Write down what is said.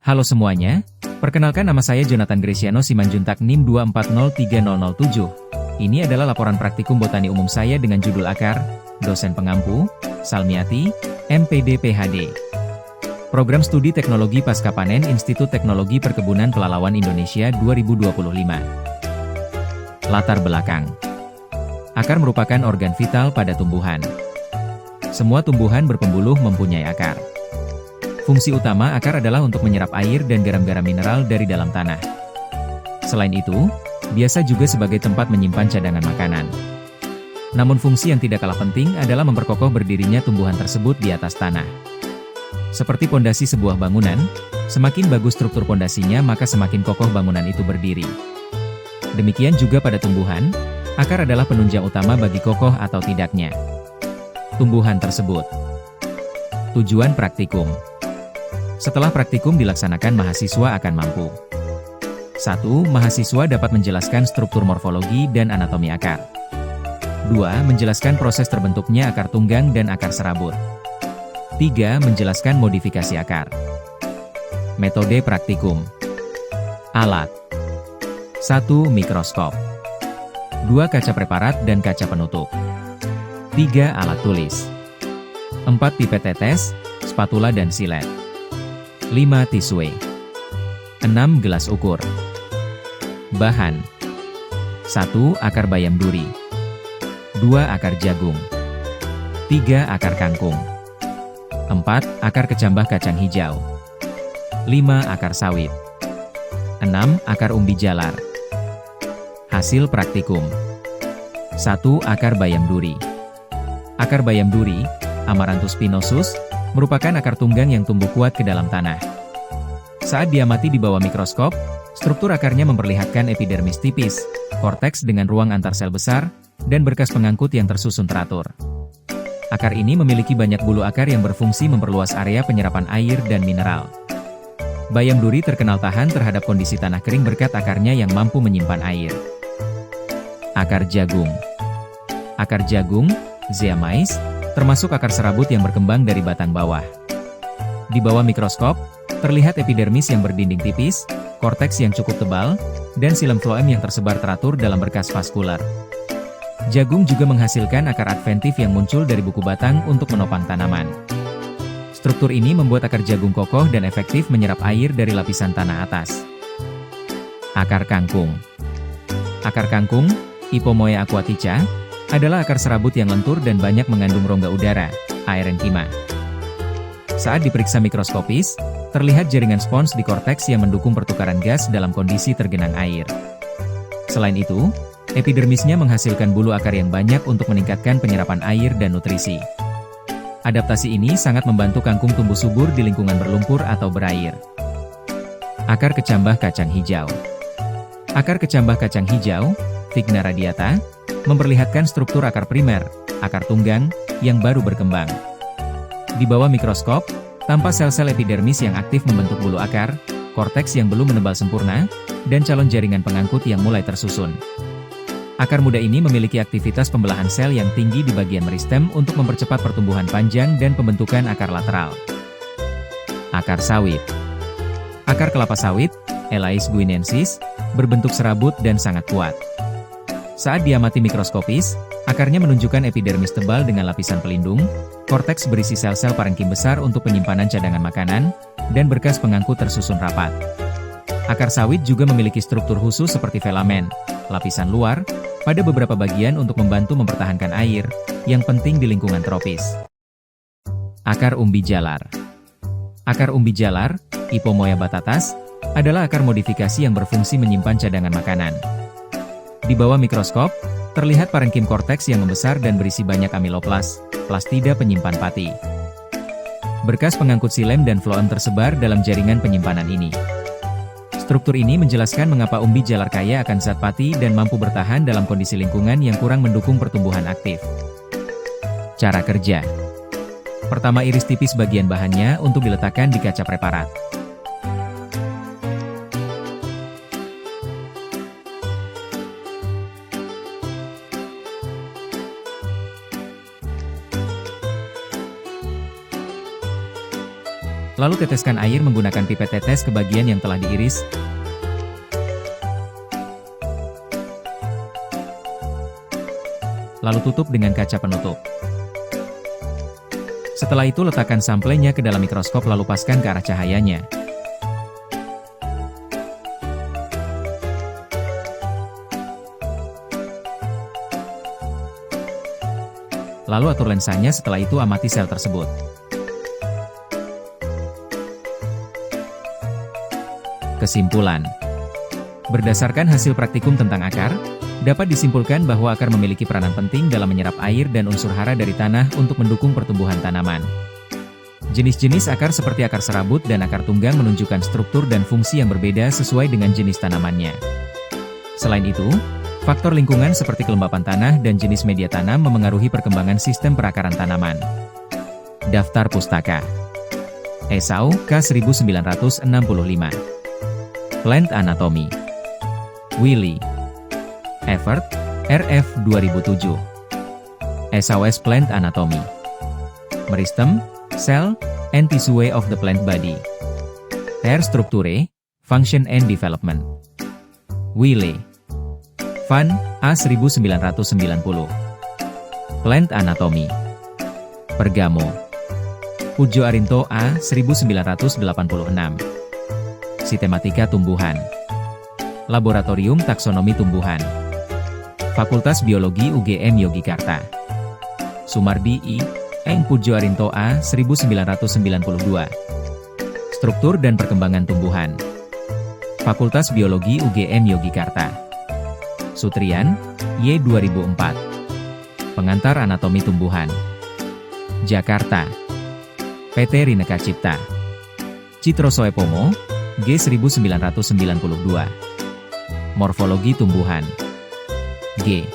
Halo semuanya, perkenalkan nama saya Jonathan Gresiano Simanjuntak NIM 2403007. Ini adalah laporan praktikum botani umum saya dengan judul akar, dosen pengampu, Salmiati, MPD PhD. Program Studi Teknologi Pasca Panen Institut Teknologi Perkebunan Pelalawan Indonesia 2025. Latar belakang. Akar merupakan organ vital pada tumbuhan. Semua tumbuhan berpembuluh mempunyai akar. Fungsi utama akar adalah untuk menyerap air dan garam-garam mineral dari dalam tanah. Selain itu, biasa juga sebagai tempat menyimpan cadangan makanan. Namun fungsi yang tidak kalah penting adalah memperkokoh berdirinya tumbuhan tersebut di atas tanah. Seperti pondasi sebuah bangunan, semakin bagus struktur pondasinya maka semakin kokoh bangunan itu berdiri. Demikian juga pada tumbuhan, akar adalah penunjang utama bagi kokoh atau tidaknya tumbuhan tersebut. Tujuan praktikum. Setelah praktikum dilaksanakan, mahasiswa akan mampu 1. Mahasiswa dapat menjelaskan struktur morfologi dan anatomi akar. 2. Menjelaskan proses terbentuknya akar tunggang dan akar serabut. 3. Menjelaskan modifikasi akar. Metode praktikum. Alat. 1. Mikroskop. 2. Kaca preparat dan kaca penutup. 3. Alat tulis. 4. Pipet tetes, spatula dan silet. 5. Tisue. 6. Gelas ukur. Bahan. 1. Akar bayam duri. 2. Akar jagung. 3. Akar kangkung. 4. Akar kecambah kacang hijau. 5. Akar sawit. 6. Akar umbi jalar. Hasil praktikum. 1. Akar bayam duri. Akar bayam duri, Amaranthus spinosus, merupakan akar tunggang yang tumbuh kuat ke dalam tanah. Saat diamati di bawah mikroskop, struktur akarnya memperlihatkan epidermis tipis, korteks dengan ruang antar sel besar, dan berkas pengangkut yang tersusun teratur. Akar ini memiliki banyak bulu akar yang berfungsi memperluas area penyerapan air dan mineral. Bayam duri terkenal tahan terhadap kondisi tanah kering berkat akarnya yang mampu menyimpan air. Akar jagung. Akar jagung, Zeamais, termasuk akar serabut yang berkembang dari batang bawah. Di bawah mikroskop, terlihat epidermis yang berdinding tipis, korteks yang cukup tebal, dan silem floem yang tersebar teratur dalam berkas vaskular. Jagung juga menghasilkan akar adventif yang muncul dari buku batang untuk menopang tanaman. Struktur ini membuat akar jagung kokoh dan efektif menyerap air dari lapisan tanah atas. Akar kangkung. Akar kangkung, Ipomoea aquatica, adalah akar serabut yang lentur dan banyak mengandung rongga udara, aerenkima. Saat diperiksa mikroskopis, terlihat jaringan spons di korteks yang mendukung pertukaran gas dalam kondisi tergenang air. Selain itu, epidermisnya menghasilkan bulu akar yang banyak untuk meningkatkan penyerapan air dan nutrisi. Adaptasi ini sangat membantu kangkung tumbuh subur di lingkungan berlumpur atau berair. Akar kecambah kacang hijau. Akar kecambah kacang hijau, Vigna radiata, memperlihatkan struktur akar primer, akar tunggang, yang baru berkembang. Di bawah mikroskop, tampak sel-sel epidermis yang aktif membentuk bulu akar, korteks yang belum menebal sempurna, dan calon jaringan pengangkut yang mulai tersusun. Akar muda ini memiliki aktivitas pembelahan sel yang tinggi di bagian meristem untuk mempercepat pertumbuhan panjang dan pembentukan akar lateral. Akar sawit. Akar kelapa sawit, Elais guinensis, berbentuk serabut dan sangat kuat. Saat diamati mikroskopis, akarnya menunjukkan epidermis tebal dengan lapisan pelindung, korteks berisi sel-sel parenkim besar untuk penyimpanan cadangan makanan, dan berkas pengangkut tersusun rapat. Akar sawit juga memiliki struktur khusus seperti filamen, lapisan luar, pada beberapa bagian untuk membantu mempertahankan air, yang penting di lingkungan tropis. Akar umbi jalar. Akar umbi jalar, Ipomoea batatas, adalah akar modifikasi yang berfungsi menyimpan cadangan makanan. Di bawah mikroskop, terlihat parenkim korteks yang membesar dan berisi banyak amiloplas, plastida penyimpan pati. Berkas pengangkut silem dan floem tersebar dalam jaringan penyimpanan ini. Struktur ini menjelaskan mengapa umbi jalar kaya akan zat pati dan mampu bertahan dalam kondisi lingkungan yang kurang mendukung pertumbuhan aktif. Cara kerja. Pertama, iris tipis bagian bahannya untuk diletakkan di kaca preparat. Lalu teteskan air menggunakan pipet tetes ke bagian yang telah diiris. Lalu tutup dengan kaca penutup. Setelah itu letakkan samplenya ke dalam mikroskop lalu paskan ke arah cahayanya. Lalu atur lensanya, setelah itu amati sel tersebut. Kesimpulan. Berdasarkan hasil praktikum tentang akar, dapat disimpulkan bahwa akar memiliki peranan penting dalam menyerap air dan unsur hara dari tanah untuk mendukung pertumbuhan tanaman. Jenis-jenis akar seperti akar serabut dan akar tunggang menunjukkan struktur dan fungsi yang berbeda sesuai dengan jenis tanamannya. Selain itu, faktor lingkungan seperti kelembapan tanah dan jenis media tanam memengaruhi perkembangan sistem perakaran tanaman. Daftar Pustaka Esau, K. 1965. Plant Anatomy Willy Evert, R.F. 2007. SOS Plant Anatomy Meristem, Cell, and Tissue of the Plant Body. Hair Structure, Function and Development. Wiley Van, A. 1990. Plant Anatomy Pergamo Pujo Arinto, A. 1986. Sistematika Tumbuhan Laboratorium Taksonomi Tumbuhan Fakultas Biologi UGM Yogyakarta Sumardi I. Eng Pujo Arinto, A. 1992. Struktur dan Perkembangan Tumbuhan Fakultas Biologi UGM Yogyakarta Sutrian, Y. 2004. Pengantar Anatomi Tumbuhan Jakarta PT Rineka Cipta Citrosoepomo, G. 1992. Morfologi Tumbuhan G.